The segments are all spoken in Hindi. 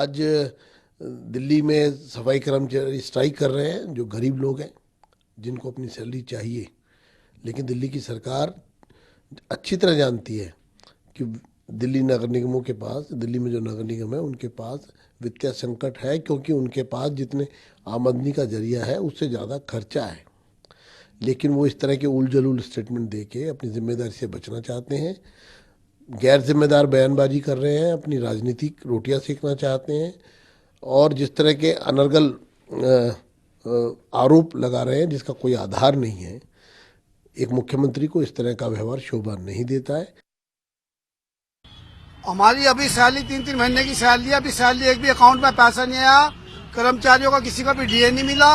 आज दिल्ली में सफाई कर्मचारी स्ट्राइक कर रहे हैं, जो गरीब लोग हैं जिनको अपनी सैलरी चाहिए। लेकिन दिल्ली की सरकार अच्छी तरह जानती है कि दिल्ली नगर निगमों के पास, दिल्ली में जो नगर निगम है उनके पास वित्तीय संकट है, क्योंकि उनके पास जितने आमदनी का जरिया है उससे ज़्यादा खर्चा है। लेकिन वो इस तरह के उल जलूल स्टेटमेंट दे के अपनी जिम्मेदारी से बचना चाहते हैं, गैर जिम्मेदार बयानबाजी कर रहे हैं, अपनी राजनीतिक रोटियां सेकना चाहते हैं और जिस तरह के अनर्गल आरोप लगा रहे हैं जिसका कोई आधार नहीं है। एक मुख्यमंत्री को इस तरह का व्यवहार शोभा नहीं देता है। हमारी अभी सैलरी 3-3 महीने की सैलरी, अभी सैलरी एक भी अकाउंट में पैसा नहीं आया। कर्मचारियों का किसी का भी डीए नहीं मिला,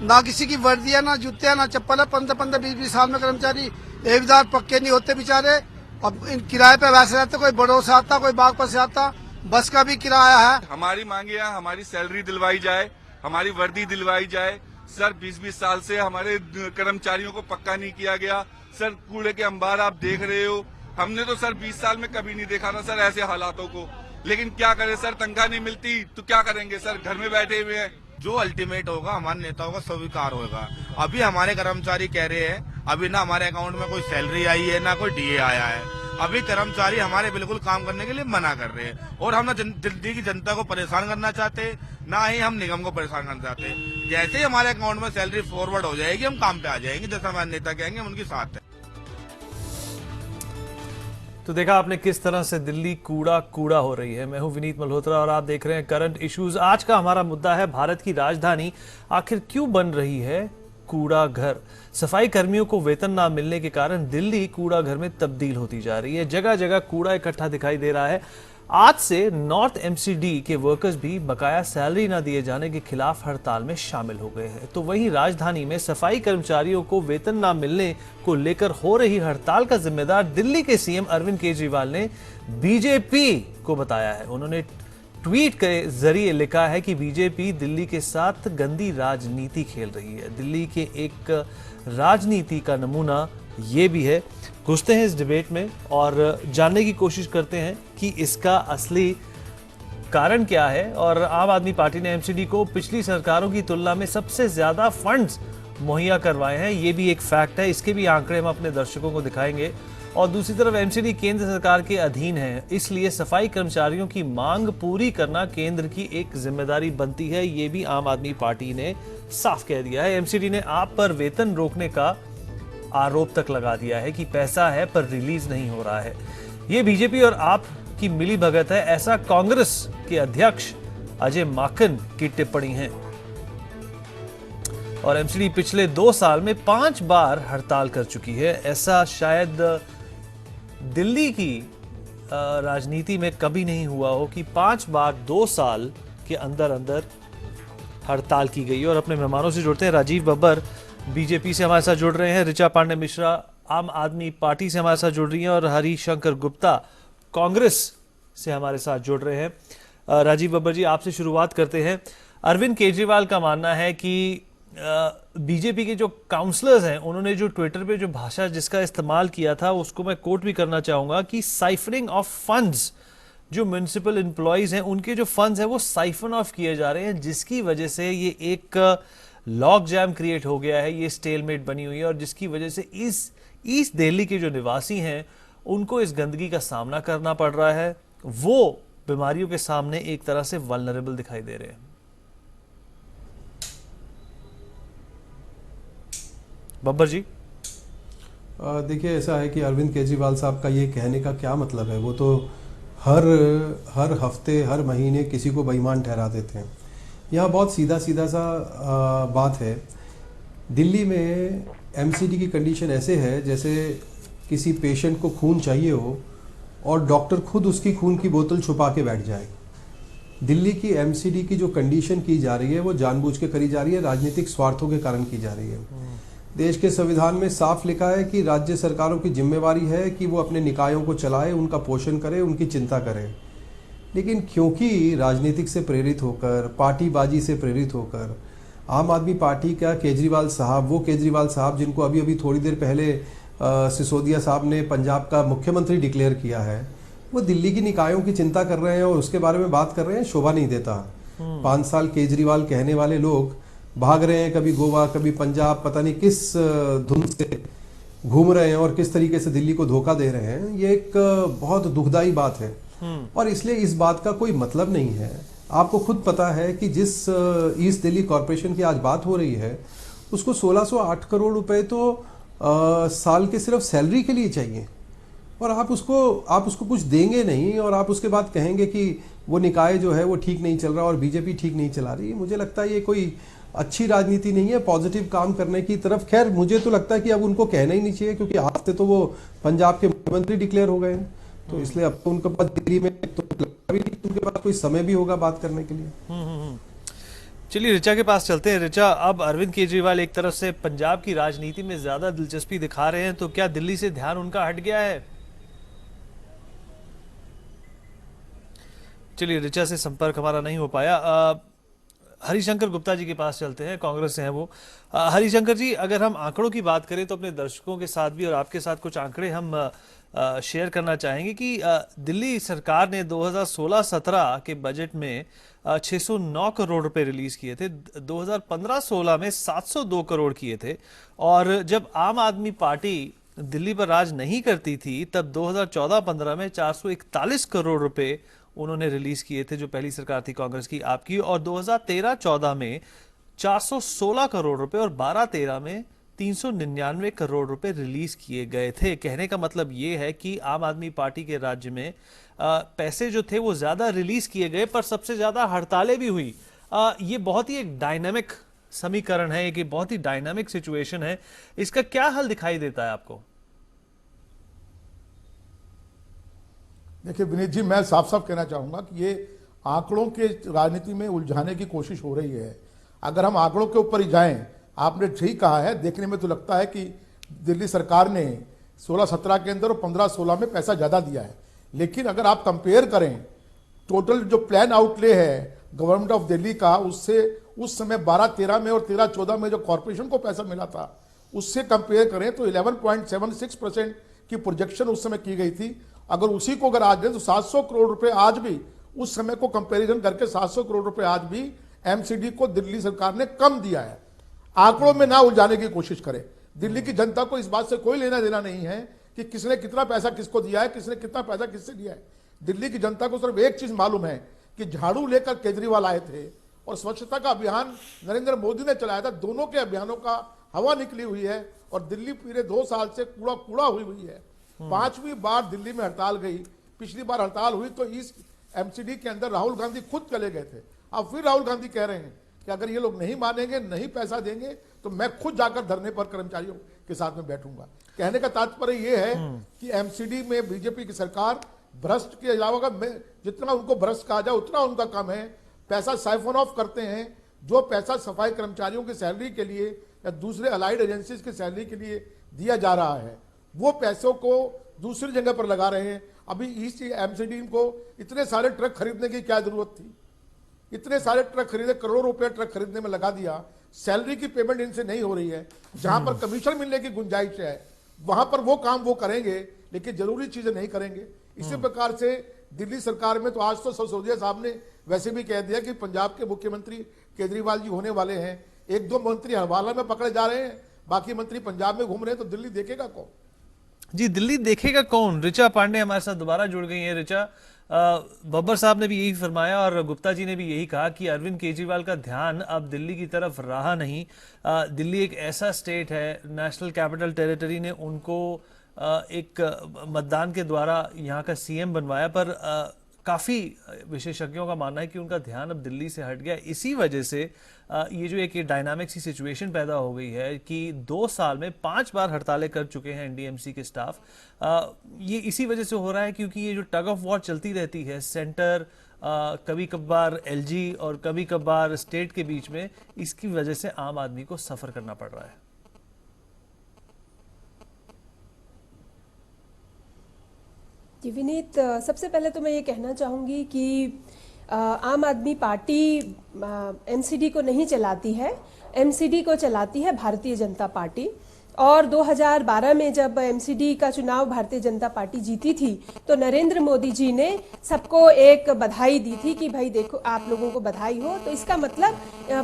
ना किसी की वर्दी है, ना जूते है, ना चप्पल है। 15-15, 20-20 साल में कर्मचारी एक दार पक्के नहीं होते बेचारे। अब इन किराए पे वैसे रहते, कोई बड़ों से आता, कोई बागपत से आता, बस का भी किराया है। हमारी मांगे है हमारी सैलरी दिलवाई जाए, हमारी वर्दी दिलवाई जाए। सर 20-20 साल से हमारे कर्मचारियों को पक्का नहीं किया गया। सर कूड़े के अंबार आप देख रहे हो, हमने तो सर 20 साल में कभी नहीं देखा ना सर ऐसे हालातों को। लेकिन क्या करें सर, तनख्वाह नहीं मिलती तो क्या करेंगे सर, घर में बैठे हुए हैं। जो अल्टीमेट होगा हमारे नेताओं का स्वीकार होगा। अभी हमारे कर्मचारी कह रहे हैं अभी ना हमारे अकाउंट में कोई सैलरी आई है ना कोई डीए आया है। अभी कर्मचारी हमारे बिल्कुल काम करने के लिए मना कर रहे हैं और हम ना दिल्ली की जनता को परेशान करना चाहते, ना ही हम निगम को परेशान करना चाहते। जैसे ही हमारे अकाउंट में सैलरी फॉरवर्ड हो जाएगी हम काम पे आ जाएंगे, जैसा हमारे नेता कहेंगे हम उनके साथ है। तो देखा आपने किस तरह से दिल्ली कूड़ा कूड़ा हो रही है। मैं हूं विनीत मल्होत्रा और आप देख रहे हैं करंट इश्यूज। आज का हमारा मुद्दा है भारत की राजधानी आखिर क्यों बन रही है कूड़ा घर। सफाई कर्मियों को वेतन ना मिलने के कारण दिल्ली कूड़ा घर में तब्दील होती जा रही है। जगह जगह कूड़ा इकट्ठा दिखाई दे रहा है। आज से नॉर्थ एमसीडी के वर्कर्स भी बकाया सैलरी न दिए जाने के खिलाफ हड़ताल में शामिल हो गए हैं। तो वहीं राजधानी में सफाई कर्मचारियों को वेतन न मिलने को लेकर हो रही हड़ताल का जिम्मेदार दिल्ली के सीएम अरविंद केजरीवाल ने बीजेपी को बताया है। उन्होंने ट्वीट के जरिए लिखा है कि बीजेपी दिल्ली के साथ गंदी राजनीति खेल रही है। दिल्ली के एक राजनीति का नमूना ये भी है। घुसते हैं इस डिबेट में और जानने की कोशिश करते हैं कि इसका असली कारण क्या है। और आम आदमी पार्टी ने एमसीडी को पिछली सरकारों की तुलना में सबसे ज्यादा फंड्स मुहैया करवाए हैं, ये भी एक फैक्ट है। इसके भी आंकड़े हम अपने दर्शकों को दिखाएंगे। और दूसरी तरफ एमसीडी केंद्र सरकार के अधीन है, इसलिए सफाई कर्मचारियों की मांग पूरी करना केंद्र की एक जिम्मेदारी बनती है, ये भी आम आदमी पार्टी ने साफ कह दिया है। एमसीडी ने आप पर वेतन रोकने का आरोप तक लगा दिया है कि पैसा है पर रिलीज नहीं हो रहा है। ये बीजेपी और आप की मिली भगत है, ऐसा कांग्रेस के अध्यक्ष अजय माकन की टिप्पणी है। और एमसीडी पिछले 2 साल में 5 बार हड़ताल कर चुकी है। ऐसा शायद दिल्ली की राजनीति में कभी नहीं हुआ हो कि 5 बार 2 साल के अंदर अंदर हड़ताल की गई। और अपने मेहमानों से जुड़ते हैं। राजीव बब्बर बीजेपी से हमारे साथ जुड़ रहे हैं, ऋचा पांडे मिश्रा आम आदमी पार्टी से हमारे साथ जुड़ रही हैं और हरिशंकर गुप्ता कांग्रेस से हमारे साथ जुड़ रहे हैं। राजीव बब्बर जी, आपसे शुरुआत करते हैं। अरविंद केजरीवाल का मानना है कि बीजेपी के जो काउंसलर्स हैं उन्होंने जो ट्विटर पे जो भाषा जिसका इस्तेमाल किया था उसको मैं कोट भी करना चाहूंगा कि साइफरिंग ऑफ फंड्स, जो म्युनिसिपल एम्प्लॉयज हैं उनके जो फंड्स हैं वो साइफन ऑफ किए जा रहे हैं, जिसकी वजह से ये एक लॉक जैम क्रिएट हो गया है, ये स्टेलमेट बनी हुई है और जिसकी वजह से इस ईस्ट दिल्ली के जो निवासी हैं उनको इस गंदगी का सामना करना पड़ रहा है। वो बीमारियों के सामने एक तरह से वल्नरेबल दिखाई दे रहे हैं। बब्बर जी, देखिए ऐसा है कि अरविंद केजरीवाल साहब का ये कहने का क्या मतलब है। वो तो हर हफ्ते हर महीने किसी को बेईमान ठहरा देते हैं। यहाँ बहुत सीधा सा बात है। दिल्ली में एमसीडी की कंडीशन ऐसे है जैसे किसी पेशेंट को खून चाहिए हो और डॉक्टर खुद उसकी खून की बोतल छुपा के बैठ जाए। दिल्ली की एमसीडी की जो कंडीशन की जा रही है वो जानबूझ के करी जा रही है, राजनीतिक स्वार्थों के कारण की जा रही है। देश के संविधान में साफ लिखा है कि राज्य सरकारों की जिम्मेवारी है कि वो अपने निकायों को चलाए, उनका पोषण करे, उनकी चिंता करे। लेकिन क्योंकि राजनीतिक से प्रेरित होकर, पार्टीबाजी से प्रेरित होकर आम आदमी पार्टी का केजरीवाल साहब, वो केजरीवाल साहब जिनको अभी थोड़ी देर पहले सिसोदिया साहब ने पंजाब का मुख्यमंत्री डिक्लेयर किया है, वो दिल्ली की निकायों की चिंता कर रहे हैं और उसके बारे में बात कर रहे हैं, शोभा नहीं देता। 5 साल केजरीवाल कहने वाले लोग भाग रहे हैं, कभी गोवा कभी पंजाब, पता नहीं किस धुन से घूम रहे हैं और किस तरीके से दिल्ली को धोखा दे रहे हैं। ये एक बहुत दुखदाई बात है और इसलिए इस बात का कोई मतलब नहीं है। आपको खुद पता है कि जिस ईस्ट दिल्ली कॉरपोरेशन की आज बात हो रही है उसको 1608 करोड़ रुपए तो साल के सिर्फ सैलरी के लिए चाहिए और आप उसको कुछ देंगे नहीं और आप उसके बाद कहेंगे कि वो निकाय जो है वो ठीक नहीं चल रहा और बीजेपी ठीक नहीं चला रही। मुझे लगता है ये कोई अच्छी राजनीति नहीं है पॉजिटिव काम करने की तरफ। खैर मुझे तो लगता है कि अब उनको कहना ही नहीं चाहिए क्योंकि आज से तो वो पंजाब के मुख्यमंत्री डिक्लेयर हो गए हैं, तो इसलिए अब तो उनके पास दिल्ली में तो भी नहीं, उनके पास कोई समय भी होगा बात करने के लिए। चलिए ऋचा के पास चलते हैं। ऋचा, अब अरविंद केजरीवाल एक तरफ से पंजाब की राजनीति में ज्यादा दिलचस्पी दिखा रहे हैं, तो क्या दिल्ली से ध्यान उनका हट गया है? चलिए ऋचा से संपर्क हमारा नहीं हो पाया। हरिशंकर गुप्ता जी के पास चलते हैं, कांग्रेस से हैं वो। हरिशंकर जी, अगर हम आंकड़ों की बात करें तो अपने दर्शकों के साथ भी और आपके साथ कुछ आंकड़े हम शेयर करना चाहेंगे कि दिल्ली सरकार ने 2016-17 के बजट में 609 करोड़ रुपए रिलीज किए थे, 2015-16 में 702 करोड़ किए थे और जब आम आदमी पार्टी दिल्ली पर राज नहीं करती थी तब 2014-15 में 441 करोड़ रुपए उन्होंने रिलीज किए थे, जो पहली सरकार थी कांग्रेस की आपकी, और 2013-14 में 416 करोड़ रुपए और 12-13 में 399 करोड़ रुपए रिलीज किए गए थे। कहने का मतलब ये है कि आम आदमी पार्टी के राज्य में पैसे जो थे वो ज्यादा रिलीज किए गए, पर सबसे ज्यादा हड़तालें भी हुई। ये बहुत ही एक डायनामिक समीकरण है, एक बहुत ही डायनामिक सिचुएशन है। इसका क्या हल दिखाई देता है आपको? देखिए विनीत जी, मैं साफ साफ कहना चाहूंगा कि ये आंकड़ों के राजनीति में उलझाने की कोशिश हो रही है। अगर हम आंकड़ों के ऊपर ही जाएं, आपने ठीक कहा है, देखने में तो लगता है कि दिल्ली सरकार ने 16-17 के अंदर और 15-16 में पैसा ज़्यादा दिया है, लेकिन अगर आप कंपेयर करें टोटल जो प्लान आउटले है गवर्नमेंट ऑफ दिल्ली का, उससे उस समय 12-13 में और 13-14 में जो कॉरपोरेशन को पैसा मिला था उससे कंपेयर करें तो 11.76% की प्रोजेक्शन उस समय की गई थी। अगर उसी को अगर आज दें तो 700 करोड़ रुपए आज भी उस समय को कंपैरिजन करके 700 करोड़ रुपए आज भी एमसीडी को दिल्ली सरकार ने कम दिया है। आंकड़ों में ना उलझाने की कोशिश करें। दिल्ली की जनता को इस बात से कोई लेना देना नहीं है कि किसने कितना पैसा किसको दिया है, किसने कितना पैसा किससे दिया है। दिल्ली की जनता को सिर्फ एक चीज मालूम है कि झाड़ू लेकर केजरीवाल आए थे और स्वच्छता का अभियान नरेंद्र मोदी ने चलाया था। दोनों के अभियानों का हवा निकली हुई है और दिल्ली पूरे 2 साल से कूड़ा कूड़ा हुई है। 5वीं बार दिल्ली में हड़ताल गई। पिछली बार हड़ताल हुई तो इस एमसीडी के अंदर राहुल गांधी खुद चले गए थे। अब फिर राहुल गांधी कह रहे हैं कि अगर ये लोग नहीं मानेंगे, नहीं पैसा देंगे तो मैं खुद जाकर धरने पर कर्मचारियों के साथ में बैठूंगा। कहने का तात्पर्य ये है कि एमसीडी में बीजेपी की सरकार भ्रष्ट के अलावा जितना उनको भ्रष्ट कहा जाए उतना उनका कम है। पैसा साइफोन ऑफ करते हैं। जो पैसा सफाई कर्मचारियों की सैलरी के लिए या दूसरे अलाइड एजेंसीज की सैलरी के लिए दिया जा रहा है, वो पैसों को दूसरी जगह पर लगा रहे हैं। अभी ईस्ट एमसीडी को इतने सारे ट्रक खरीदने की क्या जरूरत थी? इतने सारे ट्रक खरीदे, करोड़ों रुपए ट्रक खरीदने में लगा दिया। सैलरी की पेमेंट इनसे नहीं हो रही है। जहां पर कमीशन मिलने की गुंजाइश है वहां पर वो काम वो करेंगे, लेकिन जरूरी चीजें नहीं करेंगे। इसी प्रकार से दिल्ली सरकार में तो आज तो सिसोदिया साहब ने वैसे भी कह दिया कि पंजाब के मुख्यमंत्री केजरीवाल जी होने वाले हैं। 1-2 मंत्री हवाला में पकड़े जा रहे हैं, बाकी मंत्री पंजाब में घूम रहे हैं, तो दिल्ली देखेगा कौन? जी, दिल्ली देखेगा कौन? ऋचा पांडे हमारे साथ दोबारा जुड़ गई हैं। ऋचा, बब्बर साहब ने भी यही फरमाया और गुप्ता जी ने भी यही कहा कि अरविंद केजरीवाल का ध्यान अब दिल्ली की तरफ रहा नहीं। दिल्ली एक ऐसा स्टेट है, नेशनल कैपिटल टेरिटरी ने उनको एक मतदान के द्वारा यहाँ का सीएम बनवाया, पर काफ़ी विशेषज्ञों का मानना है कि उनका ध्यान अब दिल्ली से हट गया। इसी वजह से ये जो एक डायनामिक सी सिचुएशन पैदा हो गई है कि 2 साल में 5 बार हड़तालें कर चुके हैं एनडीएमसी के स्टाफ। ये इसी वजह से हो रहा है क्योंकि ये जो टग ऑफ वॉर चलती रहती है सेंटर, कभी कभार एलजी और कभी कभार स्टेट के बीच में, इसकी वजह से आम आदमी को सफ़र करना पड़ रहा है। जी विनीत, सबसे पहले तो मैं ये कहना चाहूँगी कि आम आदमी पार्टी एमसीडी को नहीं चलाती है, एमसीडी को चलाती है भारतीय जनता पार्टी। और 2012 में जब एमसीडी का चुनाव भारतीय जनता पार्टी जीती थी तो नरेंद्र मोदी जी ने सबको एक बधाई दी थी कि भाई देखो आप लोगों को बधाई हो। तो इसका मतलब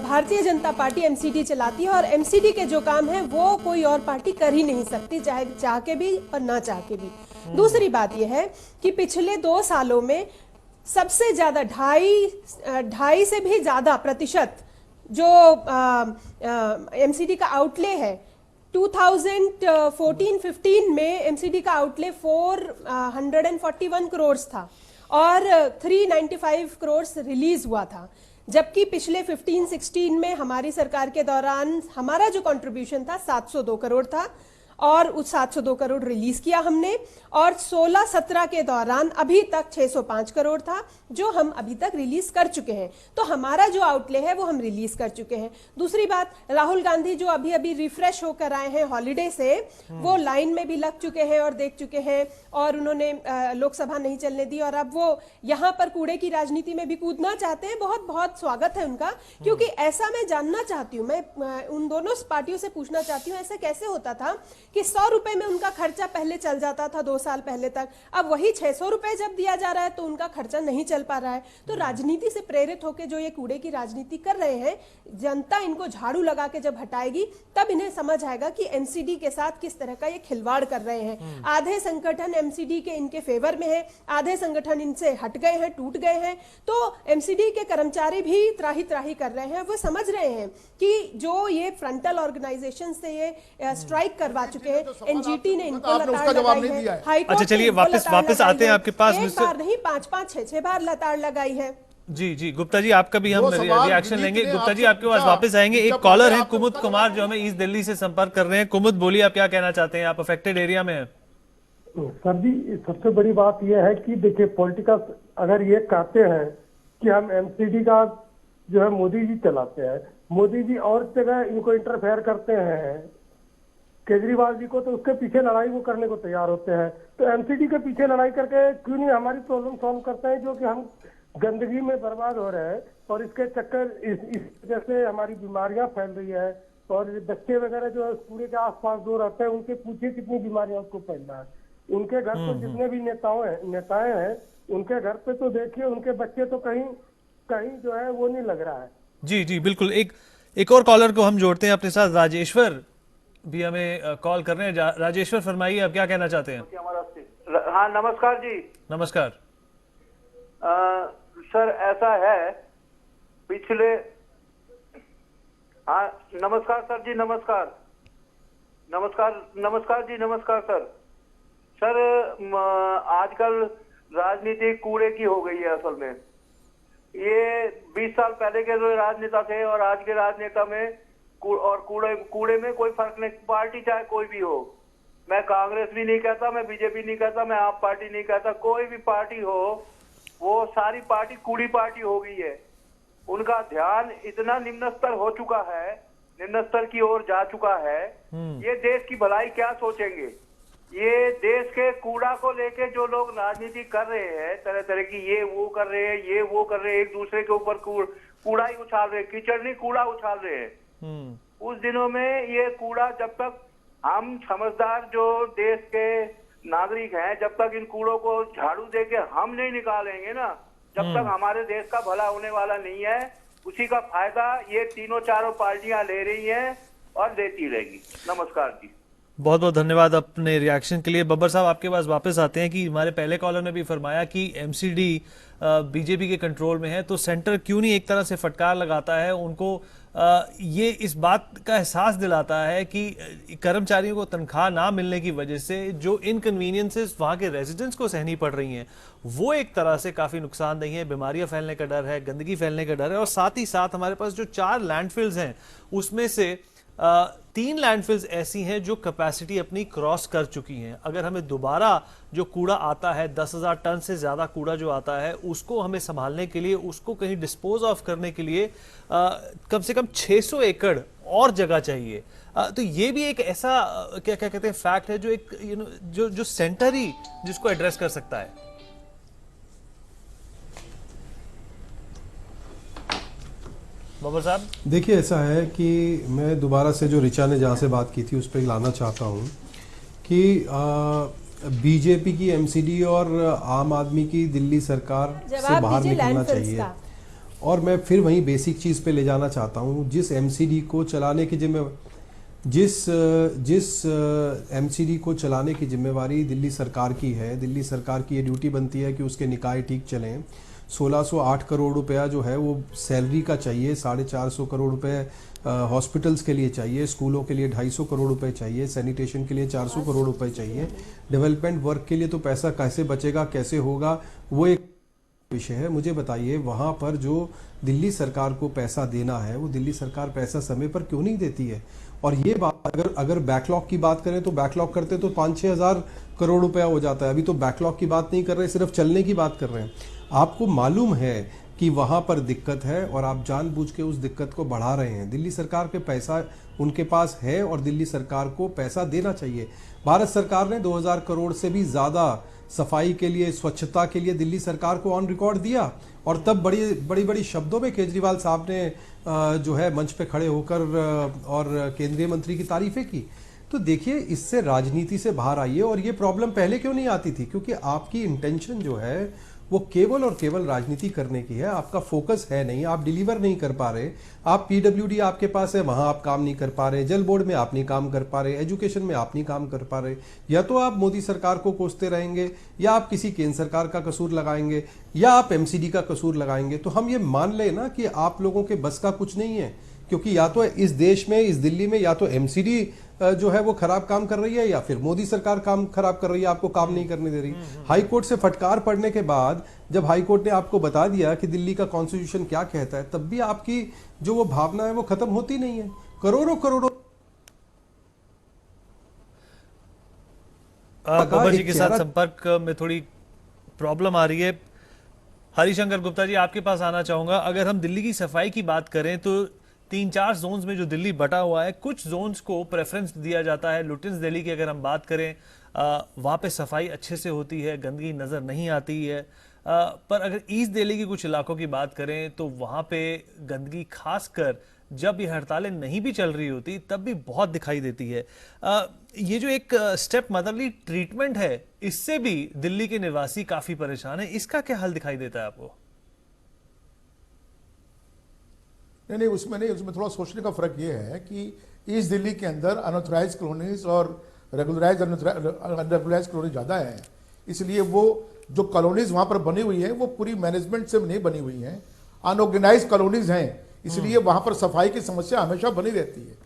भारतीय जनता पार्टी एमसीडी चलाती है और एमसीडी के जो काम है वो कोई और पार्टी कर ही नहीं सकती, चाहे चाह के भी और ना चाह के भी। दूसरी बात यह है कि पिछले 2 सालों में सबसे ज्यादा 2.5 से भी ज्यादा प्रतिशत जो एमसीडी का आउटले है 2014-15 में एमसीडी का आउटले 441 करोड़ था और 395 करोड़ रिलीज हुआ था, जबकि पिछले 15-16 में हमारी सरकार के दौरान हमारा जो कंट्रीब्यूशन था 702 करोड़ था और उस 702 करोड़ रिलीज किया हमने और 16-17 के दौरान अभी तक 605 करोड़ था जो हम अभी तक रिलीज कर चुके हैं। तो हमारा जो आउटले है वो हम रिलीज कर चुके हैं। दूसरी बात, राहुल गांधी जो अभी अभी रिफ्रेश होकर आए हैं हॉलिडे से, वो लाइन में भी लग चुके हैं और देख चुके हैं और उन्होंने लोकसभा नहीं चलने दी और अब वो यहाँ पर कूड़े की राजनीति में भी कूदना चाहते हैं। बहुत बहुत स्वागत है उनका, क्योंकि ऐसा मैं जानना चाहती हूँ, मैं उन दोनों पार्टियों से पूछना चाहती हूँ ऐसा कैसे होता था कि 100 रुपए में उनका खर्चा पहले चल जाता था 2 साल पहले तक, अब वही 600 रुपए जब दिया जा रहा है तो उनका खर्चा नहीं चल पा रहा है। तो राजनीति से प्रेरित होकर जो ये कूड़े की राजनीति कर रहे हैं, जनता इनको झाड़ू लगा के जब हटाएगी तब इन्हें समझ आएगा कि एमसीडी के साथ किस तरह का ये खिलवाड़ कर रहे हैं। आधे संगठन एमसीडी के इनके फेवर में है, आधे संगठन इनसे हट गए हैं, टूट गए हैं। तो एमसीडी के कर्मचारी भी त्राही त्राही कर रहे हैं, वो समझ रहे हैं कि जो ये फ्रंटल ऑर्गेनाइजेशन से ये स्ट्राइक करवा चुके हैं, एनजीटी ने इनको लताड़ लगाई है, हाईकोर्ट अच्छा चलिए वापस आते हैं आपके पास। एक बार नहीं 5-5, 6-6 बार लताड़ लगाई है। जी गुप्ता जी, आपका भी हम रिएक्शन लेंगे। गुप्ता जी आपके पास वापस आएंगे। एक कॉलर है कुमुद कुमार जो हमें ईस्ट दिल्ली से संपर्क कर रहे हैं। कुमुद बोलिए, आप क्या कहना चाहते हैं, आप अफेक्टेड एरिया में हैं। सर जी, सबसे बड़ी बात यह है कि देखिए पॉलिटिकल्स अगर ये कहते हैं कि हम एमसीडी का जो है मोदी जी चलाते हैं, मोदी जी और जगह इनको इंटरफेयर करते हैं केजरीवाल जी को, तो उसके पीछे लड़ाई वो करने को तैयार होते हैं। तो एमसीडी के पीछे लड़ाई करके क्यों नहीं हमारी प्रॉब्लम सॉल्व करते हैं, जो कि हम गंदगी में बर्बाद हो रहे हैं और इसके चक्कर इस वजह से हमारी बीमारियां फैल रही है और बच्चे वगैरह जो कूड़े के आसपास जो रहते हैं उनके पूछे कितनी बीमारियां उसको फैल रहा है। उनके घर पे जितने भी नेताएं हैं उनके घर पे तो देखिए उनके बच्चे तो कहीं जो है वो नहीं लग रहा है। जी बिल्कुल। एक और कॉलर को हम जोड़ते हैं अपने साथ, राजेश्वर भी हमें कॉल कर रहे हैं। राजेश्वर फरमाइए, आप क्या कहना चाहते हैं। हाँ नमस्कार जी। नमस्कार सर, ऐसा है पिछले हाँ नमस्कार सर जी, नमस्कार जी, नमस्कार सर आजकल राजनीति कूड़े की हो गई है। असल में ये 20 साल पहले के जो राजनेता थे और आज के राजनेता में और कूड़े में कोई फर्क नहीं, पार्टी चाहे कोई भी हो। मैं कांग्रेस भी नहीं कहता, मैं बीजेपी नहीं कहता, मैं आप पार्टी नहीं कहता, कोई भी पार्टी हो वो सारी पार्टी कूड़ी पार्टी हो गई है। उनका ध्यान इतना निम्न स्तर हो चुका है, निम्न स्तर की ओर जा चुका है। ये देश की भलाई क्या सोचेंगे। ये देश के कूड़ा को लेके जो लोग राजनीति कर रहे हैं, तरह तरह की ये वो कर रहे हैं, एक दूसरे के ऊपर कूड़ा ही उछाल रहे हैं, कीचड़ नहीं कूड़ा उछाल रहे हैं। उस दिनों में ये कूड़ा, जब तक हम समझदार जो देश के नागरिक हैं, जब तक इन कूड़ों को झाड़ू देके हम नहीं निकालेंगे ना, जब तक हमारे देश का भला होने वाला नहीं है। उसी का फायदा ये तीनों चारों पार्टियां ले रही हैं और देती रहेगी। नमस्कार जी, बहुत बहुत धन्यवाद अपने रिएक्शन के लिए। बब्बर साहब आपके पास वापस आते हैं कि हमारे पहले कॉलर ने भी फरमाया कि एमसीडी बीजेपी के कंट्रोल में है, तो सेंटर क्यों नहीं एक तरह से फटकार लगाता है, उनको ये इस बात का एहसास दिलाता है कि कर्मचारियों को तनख्वाह ना मिलने की वजह से जो इनकन्वीनियंसेस वहाँ के रेजिडेंट्स को सहनी पड़ रही हैं वो एक तरह से काफ़ी नुकसानदेही है। बीमारियां फैलने का डर है, गंदगी फैलने का डर है और साथ ही साथ हमारे पास जो 4 लैंडफिल्स हैं उसमें से 3 लैंडफिल्स ऐसी हैं जो कैपेसिटी अपनी क्रॉस कर चुकी हैं। अगर हमें दोबारा जो कूड़ा आता है 10,000 टन से ज़्यादा कूड़ा जो आता है उसको हमें संभालने के लिए, उसको कहीं डिस्पोज ऑफ करने के लिए कम से कम 600 एकड़ और जगह चाहिए। तो ये भी एक ऐसा क्या कहते हैं फैक्ट है जो एक जो सेंटर ही जिसको एड्रेस कर सकता है। बाबर साहब? देखिए, ऐसा है कि मैं दोबारा से जो ऋचा ने जहाँ से बात की थी उस पर लाना चाहता हूँ कि बीजेपी की एमसीडी और आम आदमी की दिल्ली सरकार से बाहर निकलना चाहिए। और मैं फिर वही बेसिक चीज़ पे ले जाना चाहता हूँ, जिस एमसीडी को चलाने की जिम्मेवारी दिल्ली सरकार की है, दिल्ली सरकार की ये ड्यूटी बनती है कि उसके निकाय ठीक चलें। 1608 करोड़ रुपया जो है वो सैलरी का चाहिए, 450 करोड़ रुपए हॉस्पिटल्स के लिए चाहिए, स्कूलों के लिए 250 करोड़ रुपए चाहिए, सैनिटेशन के लिए 400 करोड़ रुपए चाहिए। डेवलपमेंट वर्क के लिए तो पैसा कैसे बचेगा, कैसे होगा, वो एक विषय है। मुझे बताइए, वहाँ पर जो दिल्ली सरकार को पैसा देना है वो दिल्ली सरकार पैसा समय पर क्यों नहीं देती है? और ये बात अगर बैकलॉग की बात करें तो बैकलॉग करते तो 5-6 हज़ार करोड़ रुपया हो जाता है। अभी तो बैकलॉग की बात नहीं कर रहे, सिर्फ चलने की बात कर रहे हैं। आपको मालूम है कि वहाँ पर दिक्कत है और आप जानबूझ के उस दिक्कत को बढ़ा रहे हैं। दिल्ली सरकार के पैसा उनके पास है और दिल्ली सरकार को पैसा देना चाहिए। भारत सरकार ने 2000 करोड़ से भी ज़्यादा सफाई के लिए, स्वच्छता के लिए दिल्ली सरकार को ऑन रिकॉर्ड दिया और तब बड़ी शब्दों में केजरीवाल साहब ने जो है मंच पे खड़े होकर और केंद्रीय मंत्री की तारीफें की। तो देखिए, इससे राजनीति से बाहर आइए। और ये प्रॉब्लम पहले क्यों नहीं आती थी? क्योंकि आपकी इंटेंशन जो है वो केवल और केवल राजनीति करने की है। आपका फोकस है नहीं, आप डिलीवर नहीं कर पा रहे। आप पीडब्ल्यूडी आपके पास है, वहां आप काम नहीं कर पा रहे, जल बोर्ड में आप नहीं काम कर पा रहे, एजुकेशन में आप नहीं काम कर पा रहे। या तो आप मोदी सरकार को कोसते रहेंगे, या आप किसी केंद्र सरकार का कसूर लगाएंगे, या आप एमसीडी का कसूर लगाएंगे। तो हम ये मान ले ना कि आप लोगों के बस का कुछ नहीं है, क्योंकि या तो इस देश में, इस दिल्ली में, या तो एमसीडी जो है वो खराब काम कर रही है, या फिर मोदी सरकार काम खराब कर रही है, आपको काम नहीं करने दे रही। हाई कोर्ट से फटकार पड़ने के बाद जब हाई कोर्ट ने आपको बता दिया कि दिल्ली का कॉन्स्टिट्यूशन क्या कहता है, तब भी आपकी जो वो भावना है वो खत्म होती नहीं है। करोड़ों बाबा जी के साथ संपर्क में थोड़ी प्रॉब्लम आ रही है। हरिशंकर गुप्ता जी, आपके पास आना चाहूंगा। अगर हम दिल्ली की सफाई की बात करें तो 3-4 जोन्स में जो दिल्ली बटा हुआ है, कुछ जोन्स को प्रेफरेंस दिया जाता है। लुटियंस दिल्ली की अगर हम बात करें, वहाँ पे सफाई अच्छे से होती है, गंदगी नज़र नहीं आती है। पर अगर ईस्ट दिल्ली की कुछ इलाकों की बात करें तो वहाँ पे गंदगी, खासकर जब ये हड़तालें नहीं भी चल रही होती तब भी बहुत दिखाई देती है। ये जो एक स्टेप मदरली ट्रीटमेंट है, इससे भी दिल्ली के निवासी काफ़ी परेशान है। इसका क्या हल दिखाई देता है आपको? नहीं, उसमें थोड़ा सोचने का फर्क ये है कि ईस्ट दिल्ली के अंदर अनऑथराइज कॉलोनीज और अनरेगुलराइज कॉलोनी ज़्यादा है। इसलिए वो जो कॉलोनीज वहाँ पर बनी हुई है वो पूरी मैनेजमेंट से नहीं बनी हुई हैं, अनऑर्गेनाइज कॉलोनीज हैं। इसलिए वहाँ पर सफाई की समस्या हमेशा बनी रहती है।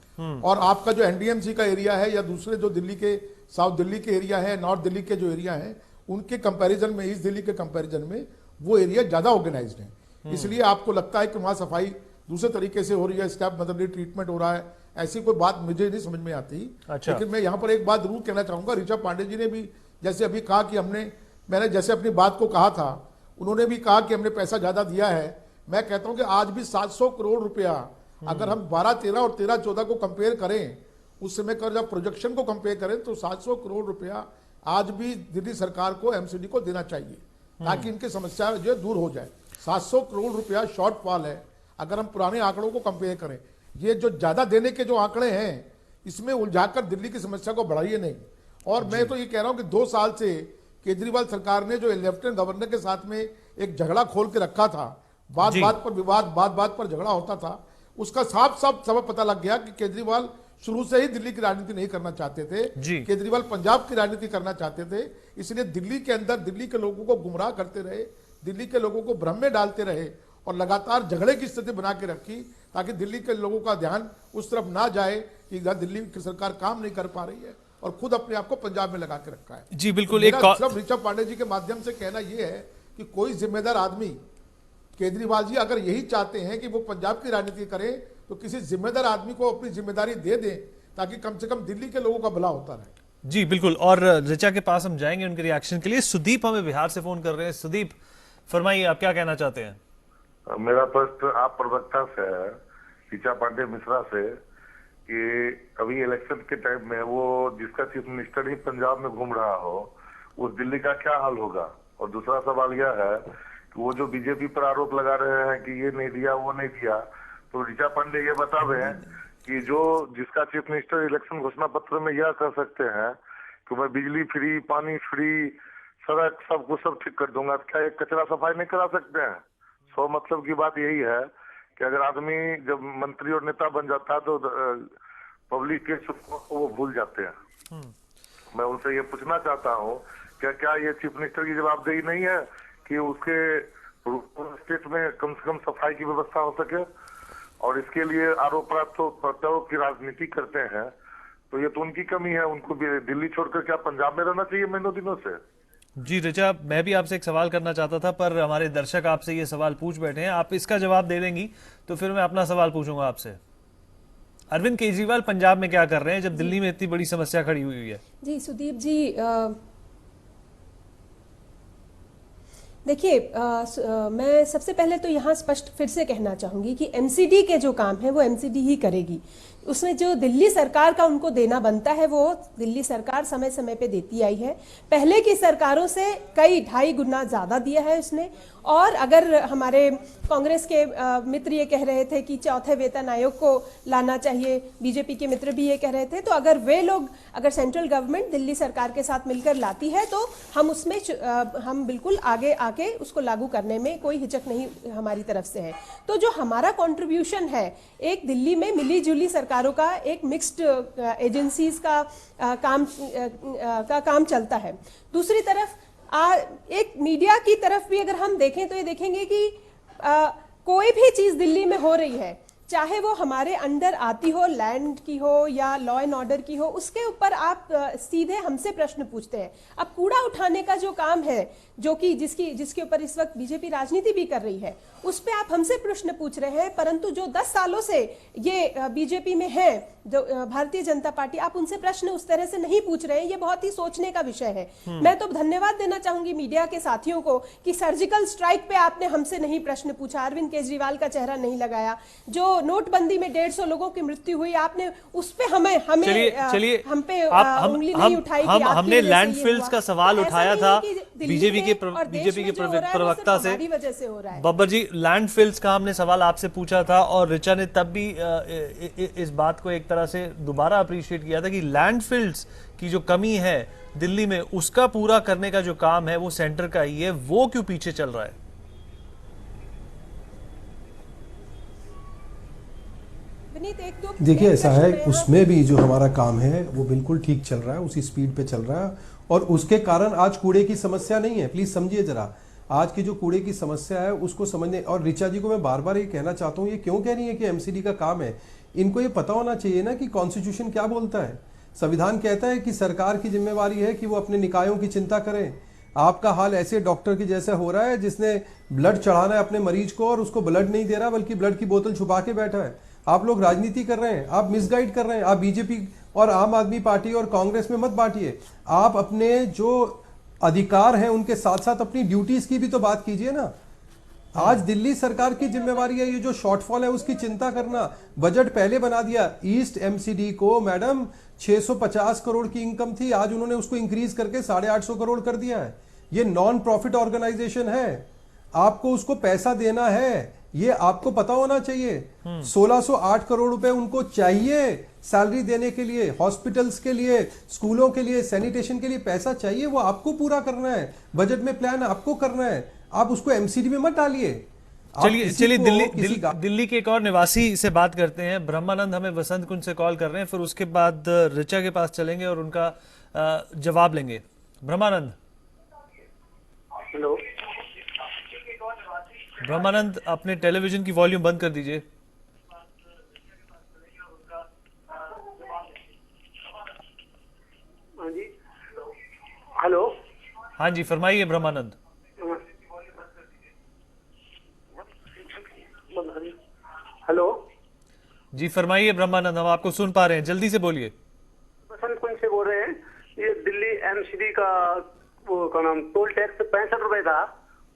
और आपका जो एनडीएमसी का एरिया है या दूसरे जो दिल्ली के साउथ दिल्ली के एरिया है, नॉर्थ दिल्ली के जो एरिया है, उनके कंपैरिजन में, ईस्ट दिल्ली के कंपैरिजन में वो एरिया ज़्यादा ऑर्गेनाइज्ड है। इसलिए आपको लगता है कि वहाँ सफाई दूसरे तरीके से हो रही है, स्टेप मदरली ट्रीटमेंट हो रहा है, ऐसी कोई बात मुझे नहीं समझ में आती। अच्छा। लेकिन मैं यहाँ पर एक बात जरूर कहना चाहूंगा। ऋचा पांडे जी ने भी जैसे अभी कहा कि मैंने जैसे अपनी बात को कहा था, उन्होंने भी कहा कि हमने पैसा ज्यादा दिया है। मैं कहता हूं कि आज भी 700 करोड़ रुपया अगर हम 12-13 और 13-14 को कंपेयर करें, उस समय का जब प्रोजेक्शन को कंपेयर करें तो 700 करोड़ रुपया आज भी दिल्ली सरकार को एमसीडी को देना चाहिए, ताकि इनकी समस्या जो दूर हो जाए। 700 करोड़ रुपया शॉर्टफॉल है अगर हम पुराने आंकड़ों को कंपेयर करें। ये जो ज्यादा देने के जो आंकड़े हैं, इसमें उलझाकर दिल्ली की समस्या को बढ़ाइए नहीं। और मैं तो ये कह रहा हूं कि 2 साल से केजरीवाल सरकार ने जो लेफ्टिनेंट गवर्नर के साथ में एक झगड़ा खोल के रखा था, बात पर विवाद, बात पर झगड़ा होता था, उसका साफ सब पता लग गया कि केजरीवाल शुरू से ही दिल्ली की राजनीति नहीं करना चाहते थे। केजरीवाल पंजाब की राजनीति करना चाहते थे। इसलिए दिल्ली के अंदर दिल्ली के लोगों को गुमराह करते रहे, दिल्ली के लोगों को भ्रम में डालते रहे और लगातार झगड़े की स्थिति बना के रखी, ताकि दिल्ली के लोगों का ध्यान उस तरफ ना जाए कि दिल्ली की सरकार काम नहीं कर पा रही है, और खुद अपने आप को पंजाब में लगा के रखा है। जी बिल्कुल। तो सिर्फ ऋचा पांडे जी के माध्यम से कहना यह है कि कोई जिम्मेदार आदमी, केजरीवाल जी अगर यही चाहते हैं कि वो पंजाब की राजनीति करें, तो किसी जिम्मेदार आदमी को अपनी जिम्मेदारी दे दें, ताकि कम से कम दिल्ली के लोगों का भला होता रहे। जी बिल्कुल। और ऋचा के पास हम जाएंगे उनके रिएक्शन के लिए। सुदीप हमें बिहार से फोन कर रहे हैं। सुदीप, फरमाइए, आप क्या कहना चाहते हैं? मेरा प्रश्न आप प्रवक्ता से है, ऋचा पांडे मिश्रा से, कि अभी इलेक्शन के टाइम में वो जिसका चीफ मिनिस्टर ही पंजाब में घूम रहा हो, उस दिल्ली का क्या हाल होगा? और दूसरा सवाल यह है कि वो जो बीजेपी पर आरोप लगा रहे हैं कि ये नहीं दिया, वो नहीं दिया, तो ऋचा पांडे ये बतावे कि जो जिसका चीफ मिनिस्टर इलेक्शन घोषणा पत्र में यह कर सकते हैं कि मैं बिजली फ्री, पानी फ्री, सड़क सब कुछ सब ठीक कर दूंगा, क्या एक कचरा सफाई नहीं करा सकते हैं? सो मतलब की बात यही है कि अगर आदमी जब मंत्री और नेता बन जाता है तो पब्लिक के सुखों को वो भूल जाते हैं। मैं उनसे ये पूछना चाहता हूँ क्या ये चीफ मिनिस्टर की जवाबदेही नहीं है कि उसके स्टेट में कम से कम सफाई की व्यवस्था हो सके? और इसके लिए आरोप प्रत्यारोप की राजनीति करते हैं तो ये तो उनकी कमी है। उनको भी दिल्ली छोड़कर क्या पंजाब में रहना चाहिए महीनों दिनों से? जी ऋचा, मैं भी आपसे एक सवाल करना चाहता था पर हमारे दर्शक आपसे ये सवाल पूछ बैठे हैं, आप इसका जवाब दे देंगी तो फिर मैं अपना सवाल पूछूंगा आपसे। अरविंद केजरीवाल पंजाब में क्या कर रहे हैं जब दिल्ली में इतनी बड़ी समस्या खड़ी हुई है? जी सुदीप जी, देखिए, मैं सबसे पहले तो यहाँ स्पष्ट फिर से कहना चाहूंगी कि एमसीडी के जो काम है वो एमसीडी ही करेगी। उसमें जो दिल्ली सरकार का उनको देना बनता है वो दिल्ली सरकार समय समय पे देती आई है। पहले की सरकारों से कई 2.5 गुना ज़्यादा दिया है उसने। और अगर हमारे कांग्रेस के मित्र ये कह रहे थे कि चौथे वेतन आयोग को लाना चाहिए, बीजेपी के मित्र भी ये कह रहे थे, तो अगर वे लोग, अगर सेंट्रल गवर्नमेंट दिल्ली सरकार के साथ मिलकर लाती है तो हम उसमें हम बिल्कुल आगे आके उसको लागू करने में कोई हिचक नहीं हमारी तरफ से है। तो जो हमारा कंट्रीब्यूशन है, एक दिल्ली में मिली जुली सरकारों का एक मिक्स्ड एजेंसीज का काम चलता है। दूसरी तरफ एक मीडिया की तरफ भी अगर हम देखें तो ये देखेंगे कि कोई भी चीज दिल्ली में हो रही है, चाहे वो हमारे अंडर आती हो, लैंड की हो या लॉ एंड ऑर्डर की हो, उसके ऊपर आप सीधे हमसे प्रश्न पूछते हैं। अब कूड़ा उठाने का जो काम है, जो कि जिसके ऊपर इस वक्त बीजेपी राजनीति भी कर रही है, उस पे आप हमसे प्रश्न पूछ रहे हैं, परंतु जो 10 सालों से ये बीजेपी में है, जो भारतीय जनता पार्टी, आप उनसे प्रश्न उस तरह से नहीं पूछ रहे हैं। ये बहुत ही सोचने का विषय है। मैं तो धन्यवाद देना चाहूंगी मीडिया के साथियों को कि सर्जिकल स्ट्राइक पे आपने हमसे नहीं प्रश्न पूछा, अरविंद केजरीवाल का चेहरा नहीं लगाया। जो नोटबंदी में 150 लोगों की मृत्यु हुई, आपने उस पे हमें हम पे उंगली नहीं उठाई। हमने लैंडफिल्स का सवाल उठाया था बीजेपी के प्रवक्ता से, बब्बर जी, लैंडफिल्स का हमने सवाल आपसे पूछा था और ऋचा ने तब भी इस बात को एक तरह से दोबारा अप्रिशिएट किया था कि लैंडफिल्स की जो कमी है दिल्ली में, उसका पूरा करने का जो काम है वो सेंटर का ही है, वो क्यों पीछे चल रहा है? देखिए, ऐसा है, उसमें भी जो हमारा काम है वो बिल्कुल ठीक चल रहा है, उसी स्पीड पे चल रहा है और उसके कारण आज कूड़े की समस्या नहीं है। प्लीज समझिए जरा, आज की जो कूड़े की समस्या है उसको समझने। और ऋचा जी को मैं बार बार ये कहना चाहता हूँ, ये क्यों कह रही है कि एमसीडी का काम है? इनको ये पता होना चाहिए ना कि कॉन्स्टिट्यूशन क्या बोलता है। संविधान कहता है कि सरकार की जिम्मेवारी है कि वो अपने निकायों की चिंता करें। आपका हाल ऐसे डॉक्टर के जैसा हो रहा है जिसने ब्लड चढ़ाना है अपने मरीज को और उसको ब्लड नहीं दे रहा, बल्कि ब्लड की बोतल छुपा के बैठा है। आप लोग राजनीति कर रहे हैं, आप मिसगाइड कर रहे हैं। आप बीजेपी और आम आदमी पार्टी और कांग्रेस में मत बांटिए। आप अपने जो अधिकार हैं उनके साथ साथ अपनी ड्यूटीज की भी तो बात कीजिए ना। आज दिल्ली सरकार की जिम्मेवारी है ये जो शॉर्टफॉल है उसकी चिंता करना। बजट पहले बना दिया। ईस्ट एमसीडी को मैडम 650 करोड़ की इनकम थी, आज उन्होंने उसको इंक्रीज करके 850 करोड़ कर दिया है। ये नॉन प्रॉफिट ऑर्गेनाइजेशन है, आपको उसको पैसा देना है, ये आपको पता होना चाहिए। 1608 करोड़ रुपए उनको चाहिए सैलरी देने के लिए, हॉस्पिटल्स के लिए, स्कूलों के लिए, सैनिटेशन के लिए पैसा चाहिए, वो आपको पूरा करना है। बजट में प्लान आपको करना है, आप उसको एमसीडी में मत डालिए। चलिए दिल्ली के एक और निवासी से बात करते हैं। ब्रह्मानंद हमें वसंत कुंज से कॉल कर रहे हैं, फिर उसके बाद ऋचा के पास चलेंगे और उनका जवाब लेंगे। ब्रह्मानंद, हेलो। ब्रह्मानंद, अपने टेलीविजन की वॉल्यूम बंद कर दीजिए। हाँ जी, हेलो। हाँ जी, फरमाइए ब्रह्मानंद। हेलो जी, फरमाइए ब्रह्मानंद, हम आपको सुन पा रहे हैं, जल्दी से बोलिए। बसंत कुंज से बोल रहे हैं। ये दिल्ली एमसीडी का वो क्या नाम, टोल टैक्स 65 रुपए था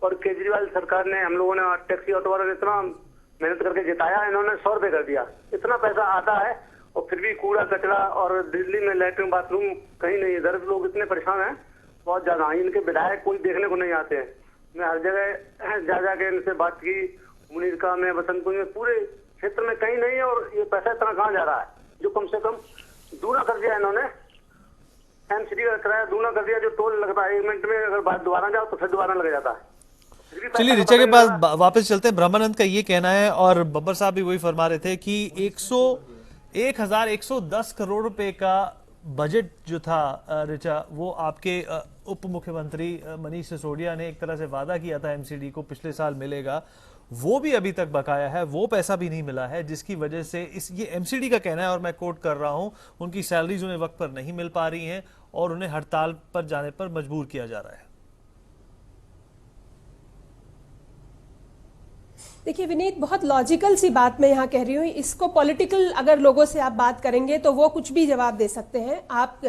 और केजरीवाल सरकार ने, हम लोगों ने, टैक्सी ऑटो वालों ने इतना मेहनत करके जिताया, इन्होंने 100 रुपए कर दिया। इतना पैसा आता है और फिर भी कूड़ा कचरा, और दिल्ली में लैट्रिन बाथरूम कहीं नहीं। इधर लोग इतने परेशान हैं बहुत ज्यादा। इनके विधायक कोई देखने को नहीं आते हैं। मैं हर जगह जा जाके इनसे बात की, मुनीर का में, बसंत कुंज में, पूरे क्षेत्र में कहीं नहीं है और ये पैसा इतना कहाँ जा रहा है, जो कम से कम दूना कर दिया इन्होंने। एमसीडी का किराया दूना कर दिया, जो टोल लगता है 1 मिनट में, अगर दोबारा जाओ तो फिर दोबारा लग जाता है। चलिए ऋचा के पास वापस चलते हैं। ब्रह्मानंद का ये कहना है और बब्बर साहब भी वही फरमा रहे थे कि 1110 करोड़ रुपए का बजट जो था ऋचा, वो आपके उप मुख्यमंत्री मनीष सिसोदिया ने एक तरह से वादा किया था एमसीडी को पिछले साल मिलेगा, वो भी अभी तक बकाया है, वो पैसा भी नहीं मिला है, जिसकी वजह से ये एमसीडी का कहना है और मैं कोट कर रहा हूं, उनकी सैलरीज उन्हें वक्त पर नहीं मिल पा रही हैं और उन्हें हड़ताल पर जाने पर मजबूर किया जा रहा है। देखिए विनीत, बहुत लॉजिकल सी बात मैं यहाँ कह रही हूँ। इसको पॉलिटिकल अगर लोगों से आप बात करेंगे तो वो कुछ भी जवाब दे सकते हैं। आप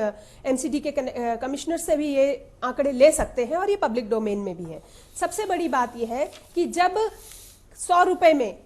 एमसीडी के कमिश्नर से भी ये आंकड़े ले सकते हैं और ये पब्लिक डोमेन में भी है। सबसे बड़ी बात यह है कि जब 100 रुपए में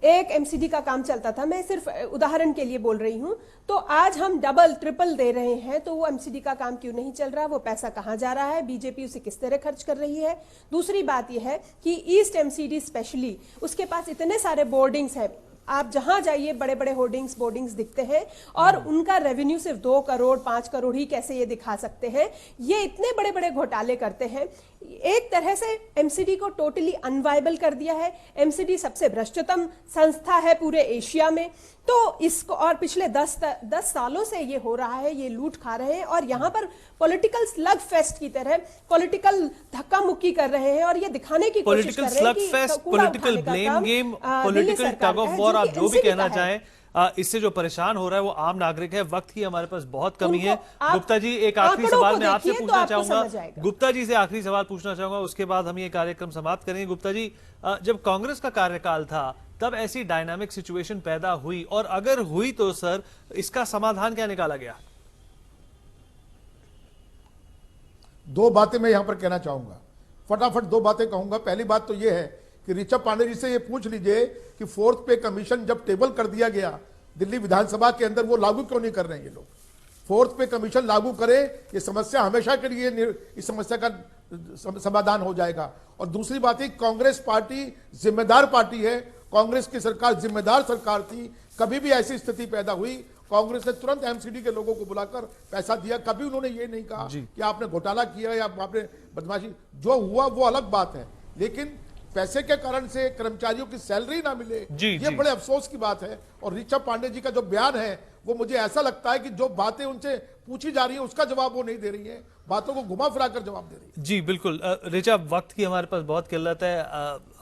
एक एमसीडी का काम चलता था, मैं सिर्फ उदाहरण के लिए बोल रही हूं, तो आज हम डबल ट्रिपल दे रहे हैं, तो वो एमसीडी का काम क्यों नहीं चल रहा, वो पैसा कहां जा रहा है, बीजेपी उसे किस तरह खर्च कर रही है। दूसरी बात यह है कि ईस्ट एमसीडी स्पेशली, उसके पास इतने सारे बोर्डिंग्स हैं, आप जहां जाइए बड़े बड़े बोर्डिंग्स दिखते हैं और उनका रेवेन्यू सिर्फ 2 करोड़ 5 करोड़ ही कैसे ये दिखा सकते हैं। ये इतने बड़े बड़े घोटाले करते हैं। एक तरह से एमसीडी को टोटली अनवायबल कर दिया है। एमसीडी सबसे भ्रष्टतम संस्था है पूरे एशिया में, तो इसको और पिछले 10 सालों से ये हो रहा है, ये लूट खा रहे हैं और यहाँ पर पॉलिटिकल स्लग फेस्ट की तरह पॉलिटिकल धक्का मुक्की कर रहे हैं और ये दिखाने की कोशिश कर रहे हैं कि political blame game, political tug of war, आप जो भी कहना चाहें, इससे जो परेशान हो रहा है वो आम नागरिक है। वक्त की हमारे पास बहुत कमी है। गुप्ता जी, एक आखिरी सवाल मैं आपसे पूछना चाहूंगा, गुप्ता जी से आखिरी सवाल पूछना चाहूंगा, उसके बाद हम ये कार्यक्रम समाप्त करेंगे। गुप्ता जी, जब कांग्रेस का कार्यकाल था तब ऐसी डायनामिक सिचुएशन पैदा हुई, और अगर हुई तो सर इसका समाधान क्या निकाला गया? 2 बातें मैं यहां पर कहना चाहूंगा, फटाफट 2 बातें कहूंगा। पहली बात तो यह है कि ऋचा पांडे जी से ये पूछ लीजिए कि 4th पे कमीशन जब टेबल कर दिया गया दिल्ली विधानसभा के अंदर, वो लागू क्यों नहीं कर रहे हैं ये लोग। 4th पे कमीशन लागू करें, ये समस्या हमेशा के लिए इस समस्या का समाधान हो जाएगा। और दूसरी बात है, कांग्रेस पार्टी जिम्मेदार पार्टी है, कांग्रेस की सरकार जिम्मेदार सरकार थी। कभी भी ऐसी स्थिति पैदा हुई, कांग्रेस ने तुरंत एमसीडी के लोगों को बुलाकर पैसा दिया। कभी उन्होंने ये नहीं कहा कि आपने घोटाला किया या आपने बदमाशी, जो हुआ वो अलग बात है, लेकिन पैसे के कारण से कर्मचारियों की सैलरी ना मिले, ये बड़े अफसोस की बात है। और ऋचा पांडे जी का जो बयान है, वो मुझे ऐसा लगता है कि जो बातें उनसे पूछी जा रही है उसका जवाब वो नहीं दे रही है, बातों को घुमा फिरा कर जवाब दे रही है। जी बिल्कुल ऋचा, वक्त की हमारे पास बहुत किल्लत है।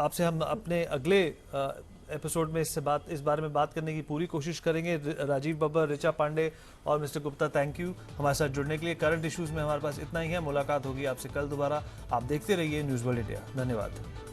आपसे हम अपने अगले एपिसोड में इस बारे में बात करने की पूरी कोशिश करेंगे। राजीव बब्बर, ऋचा पांडे और मिस्टर गुप्ता, थैंक यू हमारे साथ जुड़ने के लिए। करंट इश्यूज में हमारे पास इतना ही है। मुलाकात होगी आपसे कल दोबारा। आप देखते रहिए न्यूज़ वर्ल्ड इंडिया। धन्यवाद।